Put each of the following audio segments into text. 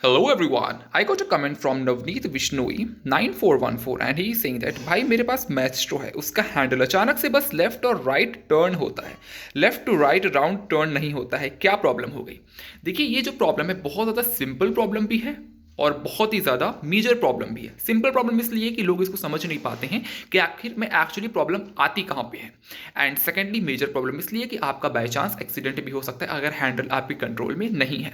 Hello everyone. I got a comment from Navneet Vishnoi 9414 and he is saying that भाई मेरे पास Maestro है, उसका handle अचानक से बस लेफ्ट और राइट टर्न होता है, left to right round turn नहीं होता है, क्या प्रॉब्लम हो गई? देखिए, ये जो प्रॉब्लम है बहुत ज़्यादा सिंपल प्रॉब्लम भी है और बहुत ही ज़्यादा मेजर प्रॉब्लम भी है। सिंपल प्रॉब्लम इसलिए कि लोग इसको समझ नहीं पाते हैं कि आखिर में एक्चुअली प्रॉब्लम आती कहाँ पे है। एंड सेकेंडली मेजर प्रॉब्लम इसलिए कि आपका बाय चांस एक्सीडेंट भी हो सकता है अगर हैंडल आपके कंट्रोल में नहीं है।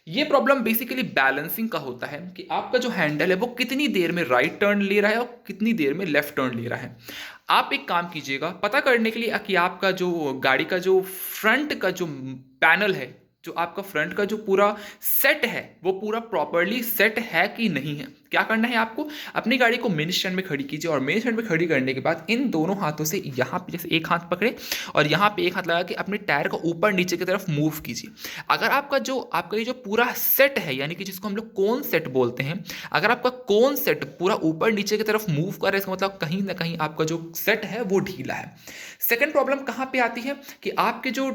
ये प्रॉब्लम बेसिकली बैलेंसिंग का होता है कि आपका जो हैंडल है वो कितनी देर में राइट टर्न ले रहा है और कितनी देर में लेफ्ट टर्न ले रहा है। आप एक काम कीजिएगा पता करने के लिए कि आपका जो गाड़ी का जो फ्रंट का जो पैनल है, जो आपका फ्रंट का जो पूरा सेट है वो पूरा प्रॉपरली सेट है कि नहीं है। क्या करना है आपको, अपनी गाड़ी को मेन स्टैंड में खड़ी कीजिए और मेन स्टैंड में खड़ी करने के बाद इन दोनों हाथों से यहाँ पे जैसे एक हाथ पकड़े और यहाँ पे एक हाथ लगा के अपने टायर को ऊपर नीचे की तरफ मूव कीजिए। अगर आपका ये जो पूरा सेट है, यानी कि जिसको हम लोग कोन सेट बोलते हैं, अगर आपका कोन सेट पूरा ऊपर नीचे की तरफ मूव कर रहा है, इसका मतलब कहीं ना कहीं आपका जो सेट है वो ढीला है। सेकेंड प्रॉब्लम कहाँ पे आती है कि आपके जो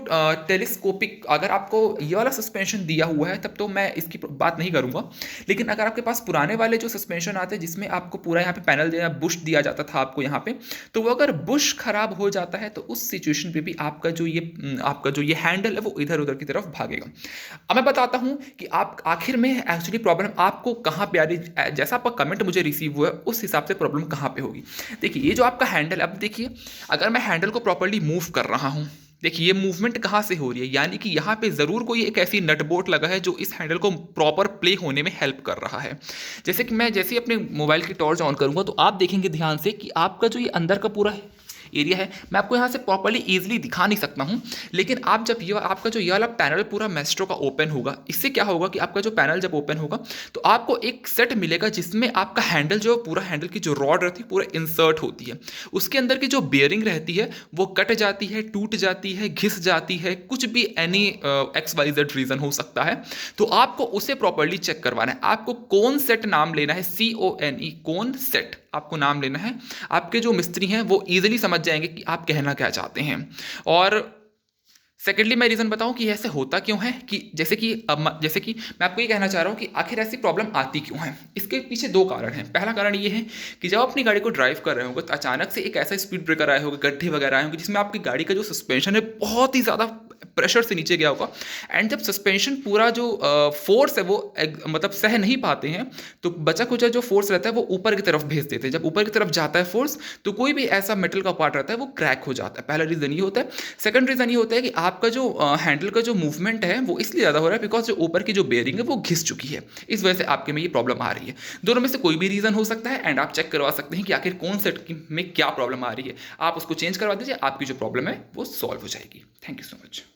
टेलीस्कोपिक, अगर आपको ये वाला सस्पेंशन दिया हुआ है तब तो मैं इसकी बात नहीं करूंगा, लेकिन अगर आपके पास पुराने वाले जो सस्पेंशन आते हैं जिसमें आपको पूरा यहाँ पे पैनल दिया बुश दिया जाता था आपको यहाँ पे, तो वो अगर बुश खराब हो जाता है तो उस सिचुएशन पे भी आपका जो ये हैंडल है वो इधर उधर की तरफ भागेगा। अब मैं बताता हूँ कि आप आखिर में एक्चुअली प्रॉब्लम आपको कहाँ पे आ रही, जैसा आपका कमेंट मुझे रिसीव हुआ है उस हिसाब से प्रॉब्लम कहाँ पे होगी। देखिए, ये जो आपका हैंडल, अब देखिए अगर मैं हैंडल को प्रॉपरली मूव कर रहा हूँ, देखिए ये मूवमेंट कहाँ से हो रही है, यानी कि यहाँ पे ज़रूर कोई एक ऐसी नट बोल्ट लगा है जो इस हैंडल को प्रॉपर प्ले होने में हेल्प कर रहा है। जैसे कि मैं जैसे ही अपने मोबाइल की टॉर्च ऑन करूँगा तो आप देखेंगे ध्यान से कि आपका जो ये अंदर का पूरा एरिया है, मैं आपको यहाँ से प्रॉपरली ईजिली दिखा नहीं सकता हूँ, लेकिन आप जब ये आपका जो ये वाला पैनल पूरा मैस्ट्रो का ओपन होगा, इससे क्या होगा कि आपका जो पैनल जब ओपन होगा तो आपको एक सेट मिलेगा जिसमें आपका हैंडल जो पूरा हैंडल की जो रॉड रहती है पूरा इंसर्ट होती है। उसके अंदर की जो बेयरिंग रहती है वो कट जाती है, टूट जाती है, घिस जाती है, कुछ भी एनी XYZ रीज़न हो सकता है। तो आपको उसे प्रॉपरली चेक करवाना है। आपको कोन सेट नाम लेना है, CONE, कोन सेट आपको नाम लेना है। आपके जो मिस्त्री हैं वो इजीली समझ जाएंगे कि आप कहना क्या चाहते हैं। और सेकेंडली मैं रीज़न बताऊं कि ऐसे होता क्यों है, कि जैसे कि मैं आपको ये कहना चाह रहा हूं कि आखिर ऐसी प्रॉब्लम आती क्यों है। इसके पीछे दो कारण हैं। पहला कारण ये है कि जब आप अपनी गाड़ी को ड्राइव कर रहे होंगे तो अचानक से एक ऐसा स्पीड ब्रेकर आया होगा, गड्ढे वगैरह आए होंगे जिसमें आपकी गाड़ी का जो सस्पेंशन है बहुत ही ज़्यादा प्रेशर से नीचे गया होगा। एंड जब सस्पेंशन पूरा जो फोर्स है वो मतलब सह नहीं पाते हैं तो बचा कुचा जो फोर्स रहता है वो ऊपर की तरफ भेज देते हैं। जब ऊपर की तरफ जाता है फोर्स तो कोई भी ऐसा मेटल का पार्ट रहता है वो क्रैक हो जाता है। पहला रीज़न ये होता है। सेकंड रीज़न ये होता है कि आपका जो हैंडल का जो मूवमेंट है वो इसलिए ज़्यादा हो रहा है बिकॉज जो ऊपर की जो बेयरिंग है वो घिस चुकी है। इस वजह से आपके में ये प्रॉब्लम आ रही है। दोनों में से कोई भी रीज़न हो सकता है एंड आप चेक करवा सकते हैं कि आखिर कौन सेट में क्या प्रॉब्लम आ रही है। आप उसको चेंज करवा दीजिए, आपकी जो प्रॉब्लम है वो सॉल्व हो जाएगी। Thank you so much.